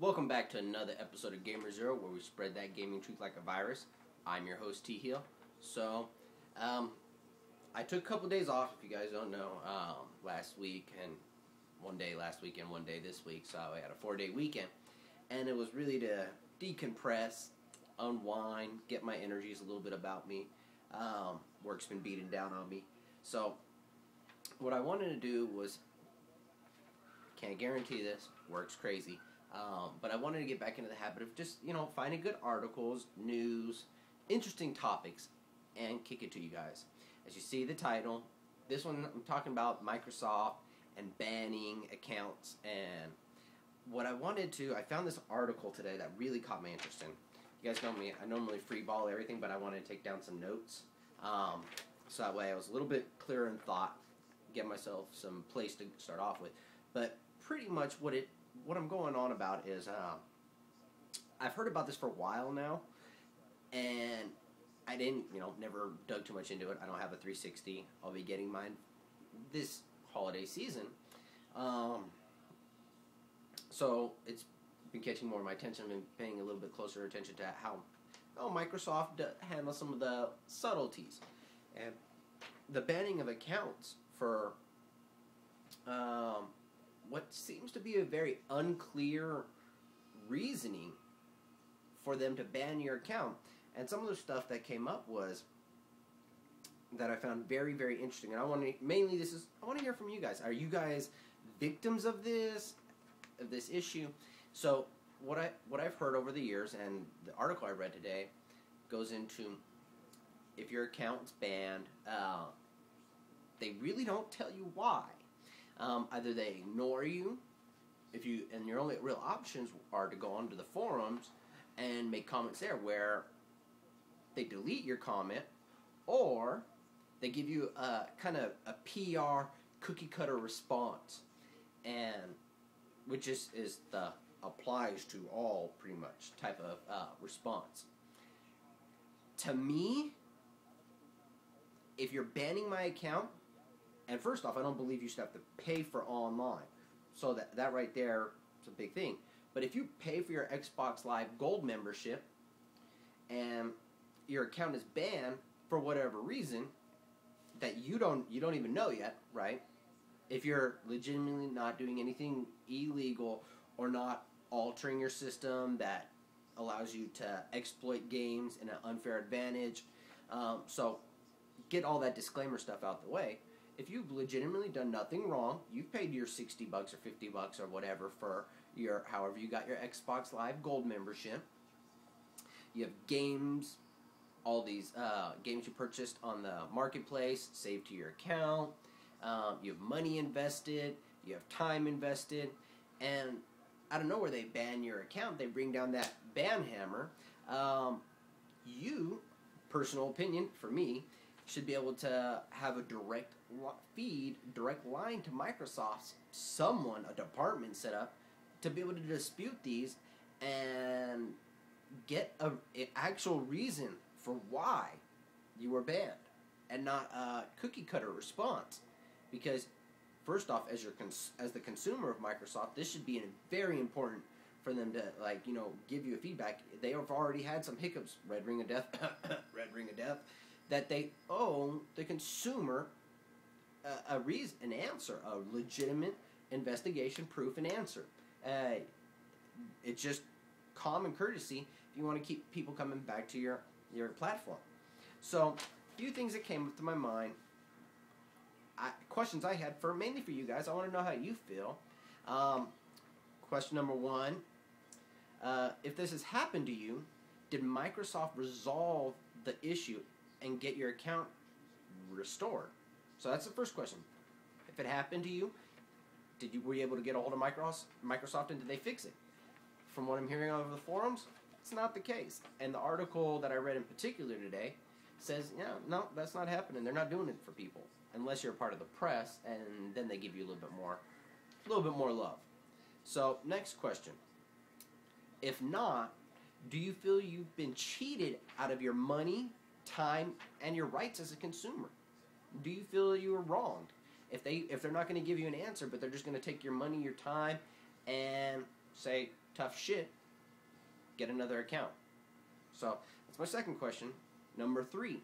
Welcome back to another episode of Gamer Zero, where we spread that gaming truth like a virus. I'm your host, T Heel. I took a couple days off, if you guys don't know, last week, and one day last week and one day this week, so I had a 4-day weekend, and it was really to decompress, unwind, get my energies a little bit about me. Work's been beating down on me, so what I wanted to do was, can't guarantee this, work's crazy, but I wanted to get back into the habit of just, finding good articles, news, interesting topics, and kick it to you guys. As you see the title, this one I'm talking about Microsoft and banning accounts, and what I found this article today that really caught my interest in. You guys know me, I normally freeball everything, but I wanted to take down some notes, so that way I was a little bit clearer in thought, get myself some place to start off with. But pretty much what I'm going on about is, I've heard about this for a while now, and I didn't, never dug too much into it. I don't have a 360. I'll be getting mine this holiday season. So it's been catching more of my attention. I've been paying a little bit closer attention to how Microsoft handles some of the subtleties. And the banning of accounts for what seems to be a very unclear reasoning for them to ban your account. And some of the stuff that came up was that I found very, very interesting. And I want to hear from you guys. Are you guys victims of this issue? So what I've heard over the years, and the article I read today goes into, if your account's banned, they really don't tell you why. Either they ignore you, and your only real options are to go onto the forums and make comments there, where they delete your comment, or they give you a kind of a PR cookie cutter response, and which is the applies to all pretty much type of response. To me, if you're banning my account, and first off, I don't believe you should have to pay for online, so that right there is a big thing. But if you pay for your Xbox Live Gold membership, and your account is banned for whatever reason that you don't even know yet, right? If you're legitimately not doing anything illegal or not altering your system that allows you to exploit games in an unfair advantage, so get all that disclaimer stuff out the way. If you've legitimately done nothing wrong, you've paid your $60 or $50 or whatever for however you got your Xbox Live Gold membership. You have games, all these games you purchased on the marketplace saved to your account. You have money invested. You have time invested. And out of nowhere, they ban your account. They bring down that ban hammer. You, personal opinion for me, should be able to have a direct line to Microsoft's a department set up to be able to dispute these and get an actual reason for why you were banned, and not a cookie cutter response. Because first off, as the consumer of Microsoft, this should be very important for them to give you a feedback. They have already had some hiccups, red ring of death, that they owe the consumer an answer, a legitimate investigation, proof, and answer. It's just common courtesy if you want to keep people coming back to your platform. So, a few things that came up to my mind, questions I had mainly for you guys. I want to know how you feel. Question number one, if this has happened to you, did Microsoft resolve the issue and get your account restored? So that's the first question. If it happened to you, were you able to get a hold of Microsoft, and did they fix it? From what I'm hearing over the forums, it's not the case. And the article that I read in particular today says, no, that's not happening. They're not doing it for people unless you're a part of the press, and then they give you a little bit more love. So next question. If not, do you feel you've been cheated out of your money, time, and your rights as a consumer? Do you feel you were wronged? If they're not going to give you an answer, but they're just going to take your money, your time, and say, tough shit, get another account. So that's my second question. Number 3.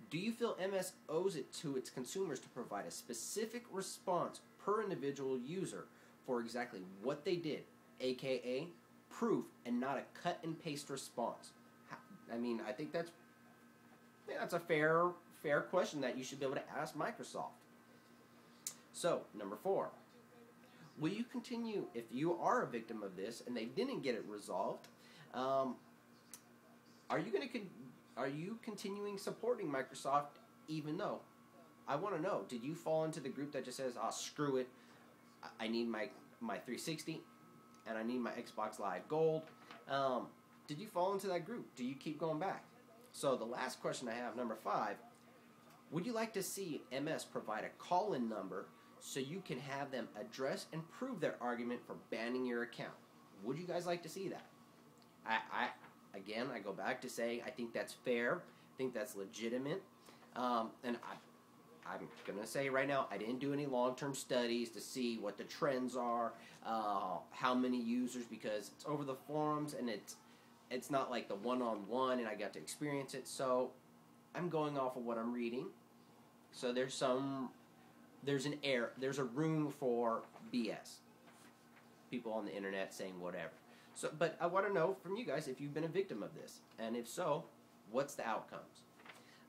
Do you feel MS owes it to its consumers to provide a specific response per individual user for exactly what they did, aka proof, and not a cut and paste response? I mean, I think that's a fair question that you should be able to ask Microsoft. So, number 4. Will you continue, if you are a victim of this and they didn't get it resolved, are you continuing supporting Microsoft even though? I want to know, did you fall into the group that just says, oh, screw it, I need my 360 and I need my Xbox Live Gold? Did you fall into that group? Do you keep going back? So the last question I have, number 5, would you like to see MS provide a call-in number so you can have them address and prove their argument for banning your account? Would you guys like to see that? Again, I go back to saying I think that's fair. I think that's legitimate. And I'm going to say right now, I didn't do any long-term studies to see what the trends are, how many users, because it's over the forums and it's not like the one-on-one and I got to experience it. So I'm going off of what I'm reading. So there's a room for BS. People on the internet saying whatever. So, but I want to know from you guys if you've been a victim of this, and if so, what's the outcomes?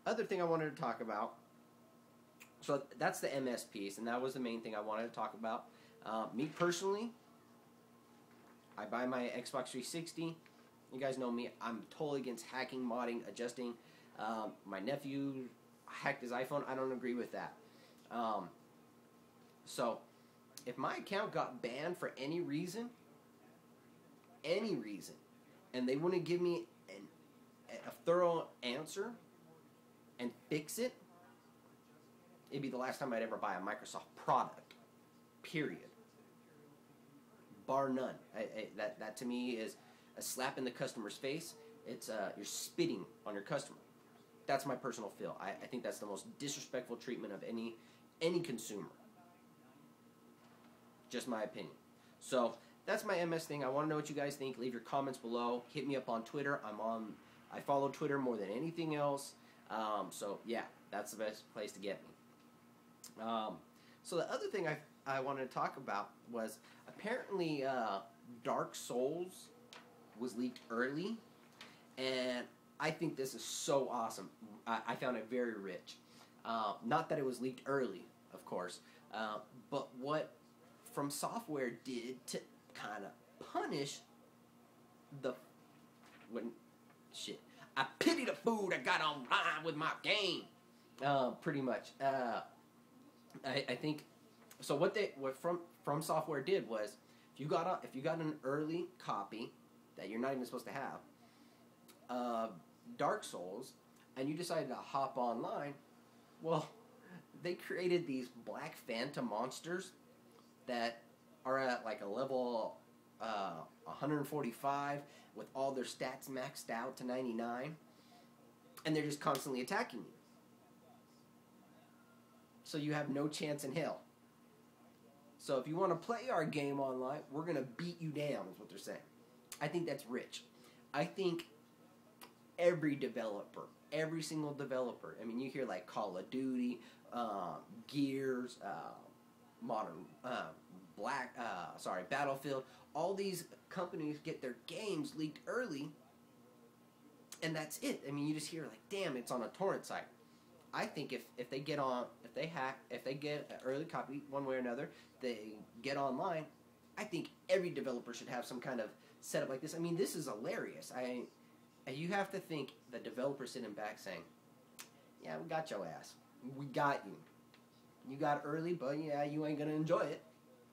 Other thing I wanted to talk about. So that's the MS piece, and that was the main thing I wanted to talk about. Me personally, I buy my Xbox 360. You guys know me. I'm totally against hacking, modding, adjusting. My nephew hacked his iPhone. I don't agree with that. So, if my account got banned for any reason, and they wouldn't give me a thorough answer and fix it, it'd be the last time I'd ever buy a Microsoft product. Period. Bar none. That to me is a slap in the customer's face. It's you're spitting on your customer. That's my personal feel. I think that's the most disrespectful treatment of any consumer. Just my opinion. So that's my MS thing. I want to know what you guys think. Leave your comments below. Hit me up on Twitter. I follow Twitter more than anything else. So yeah, that's the best place to get me. So the other thing I wanted to talk about was apparently Dark Souls was leaked early, and I think this is so awesome. I found it very rich. Not that it was leaked early, of course, but what From Software did to kind of punish I pity the fool that got online with my game. Pretty much. I think so. What From Software did was, if you got an early copy that you're not even supposed to have, Dark Souls, and you decided to hop online, well, they created these black phantom monsters that are at like a level 145 with all their stats maxed out to 99, and they're just constantly attacking you. So you have no chance in hell. So if you want to play our game online, we're going to beat you down, is what they're saying. I think that's rich. I think every single developer, I mean, you hear like Call of Duty, Gears, Battlefield, all these companies get their games leaked early, and that's it. I mean, you just hear like, damn, it's on a torrent site. I think if they get an early copy one way or another, they get online, I think every developer should have some kind of setup like this. I mean, this is hilarious. You have to think the developer sitting back saying, yeah, we got your ass. We got you. You got early, but yeah, you ain't gonna enjoy it.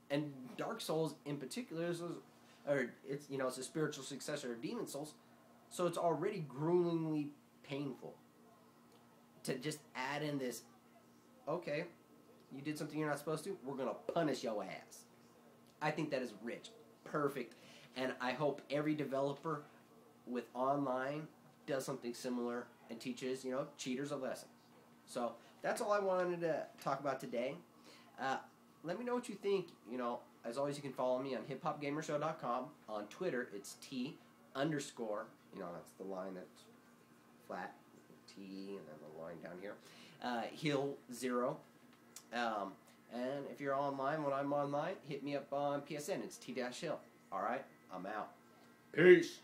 And Dark Souls in particular it's a spiritual successor of Demon Souls, so it's already gruelingly painful. To just add in this, okay, you did something you're not supposed to, we're gonna punish your ass. I think that is rich, perfect, and I hope every developer with online does something similar and teaches, cheaters a lesson. So that's all I wanted to talk about today. Let me know what you think. as always, you can follow me on hiphopgamershow.com. On Twitter, it's T_, that's the line that's flat, T, and then the line down here, Hill0. And if you're online when I'm online, hit me up on PSN. It's T-Hill. All right, I'm out. Peace.